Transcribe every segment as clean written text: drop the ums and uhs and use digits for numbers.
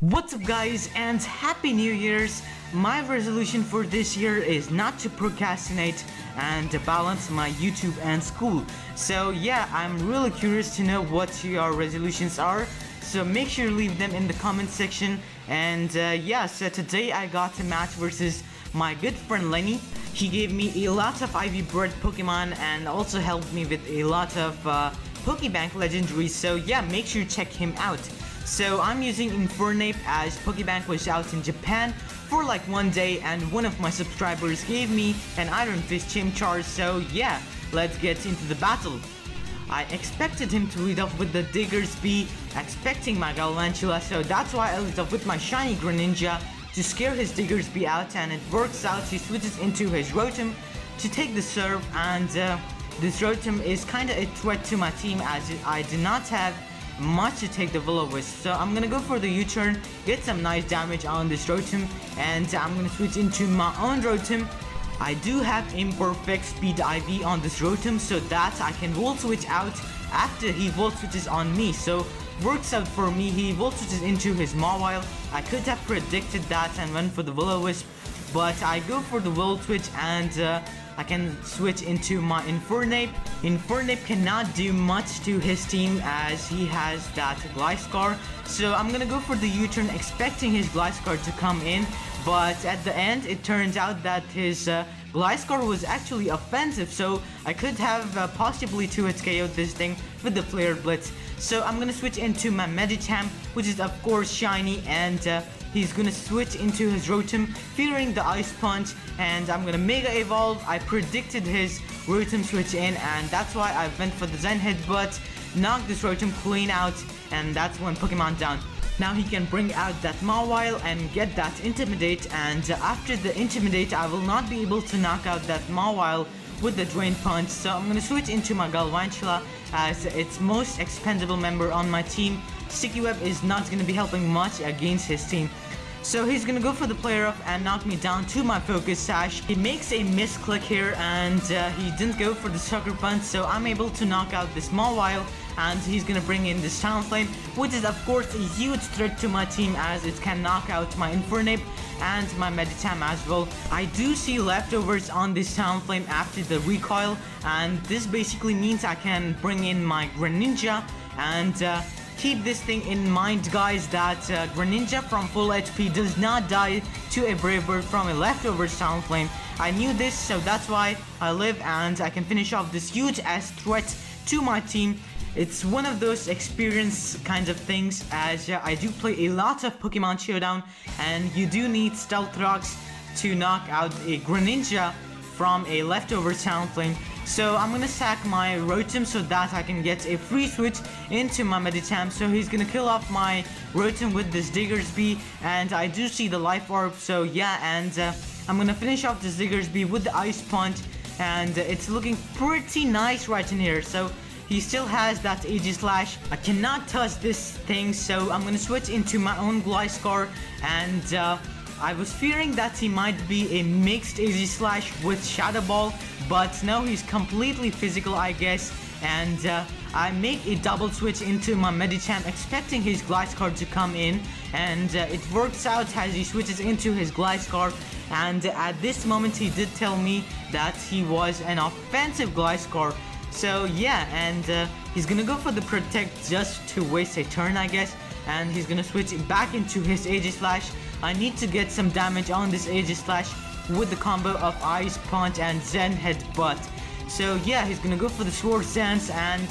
What's up guys, and happy New Year's. My resolution for this year is not to procrastinate and balance my YouTube and school. So yeah, I'm really curious to know what your resolutions are, so make sure to leave them in the comment section. And yeah, so today I got a match versus my good friend Lenny. He gave me a lot of IV bred Pokemon and also helped me with a lot of Pokebank legendaries, so yeah, make sure to check him out. So I'm using Infernape as Pokebank was out in Japan for like one day, and one of my subscribers gave me an Iron Fist Chimchar, so yeah, let's get into the battle. I expected him to lead off with the Diggersby, expecting my Galvantula, so that's why I lead off with my shiny Greninja to scare his Diggersby out, and it works out. He switches into his Rotom to take the serve, and this Rotom is kinda a threat to my team as I do not have much to take the Will-O-Wisp. So I'm gonna go for the U-turn, get some nice damage on this Rotom, and I'm gonna switch into my own Rotom. I do have imperfect speed IV on this Rotom so that I can Volt Switch out after he Volt Switches on me, so works out for me. He Volt Switches into his Mawile. I could have predicted that and went for the Will-O-Wisp, but I go for the Volt Switch, and I can switch into my Infernape. Infernape cannot do much to his team as he has that Gliscor, so I'm gonna go for the U-turn expecting his Gliscor to come in, but at the end it turns out that his Gliscor was actually offensive, so I could have possibly 2-hit KO'd this thing with the Flare Blitz. So I'm gonna switch into my Mega-Medicham, which is of course shiny, and he's gonna switch into his Rotom, fearing the Ice Punch, and I'm gonna Mega Evolve. I predicted his Rotom switch in, and that's why I went for the Zen Hit, but knocked this Rotom clean out, and that's one Pokemon down. Now he can bring out that Mawile and get that Intimidate, and after the Intimidate I will not be able to knock out that Mawile with the Drain Punch, so I'm gonna switch into my Galvantula as its most expendable member on my team. Sticky Web is not gonna be helping much against his team. So he's gonna go for the Play Rough and knock me down to my Focus Sash. He makes a misclick here, and he didn't go for the Sucker Punch, so I'm able to knock out this Mawile, and he's gonna bring in this Talonflame, which is of course a huge threat to my team as it can knock out my Infernape and my Mega-Medicham as well. I do see leftovers on this Talonflame after the recoil, and this basically means I can bring in my Greninja, and keep this thing in mind guys, that Greninja from full HP does not die to a Brave Bird from a leftovers Talonflame. I knew this, so that's why I live, and I can finish off this huge ass threat to my team. It's one of those experience kind of things, as I do play a lot of Pokemon Showdown, and you do need Stealth Rocks to knock out a Greninja from a leftover Talonflame. So I'm gonna sack my Rotom so that I can get a free switch into my Mega-Medicham. So he's gonna kill off my Rotom with this Diggersby, and I do see the Life Orb, so yeah, and I'm gonna finish off this Diggersby with the Ice Punch, and it's looking pretty nice right in here. So he still has that Aegislash. I cannot touch this thing, so I'm gonna switch into my own Gliscor, and I was fearing that he might be a mixed Aegislash with Shadow Ball, but no, he's completely physical I guess, and I make a double switch into my Mega-Medicham expecting his Gliscor to come in, and it works out as he switches into his Gliscor, and at this moment he did tell me that he was an offensive Gliscor. So yeah, and he's gonna go for the Protect just to waste a turn I guess, and he's gonna switch back into his Aegislash. I need to get some damage on this Aegislash with the combo of Ice Punch and Zen Headbutt. So yeah, he's gonna go for the Swords Dance, and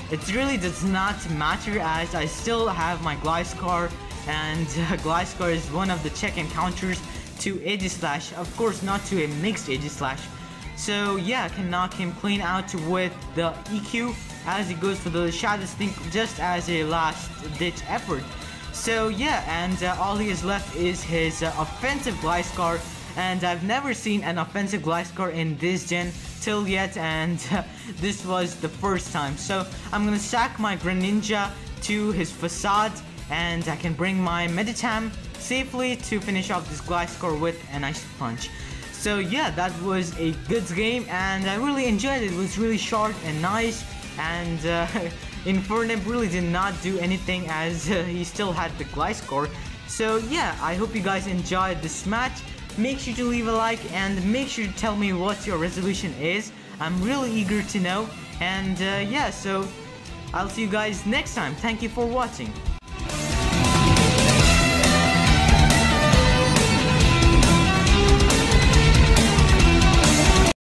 it really does not matter as I still have my Gliscor, and Gliscor is one of the check encounters to Aegislash, of course not to a mixed Aegislash. So yeah, I can knock him clean out with the EQ as he goes for the Shadow Stink just as a last ditch effort. So yeah, and all he has left is his offensive Gliscor, and I've never seen an offensive Gliscor in this gen till yet, and this was the first time. So I'm gonna sack my Greninja to his Facade, and I can bring my Mega-Medicham safely to finish off this Gliscor with an Ice Punch. So yeah, that was a good game, and I really enjoyed it. It was really short and nice, and Infernape really did not do anything as he still had the Gliscor. So yeah, I hope you guys enjoyed this match. Make sure to leave a like and make sure to tell me what your resolution is. I'm really eager to know. And yeah, so I'll see you guys next time. Thank you for watching.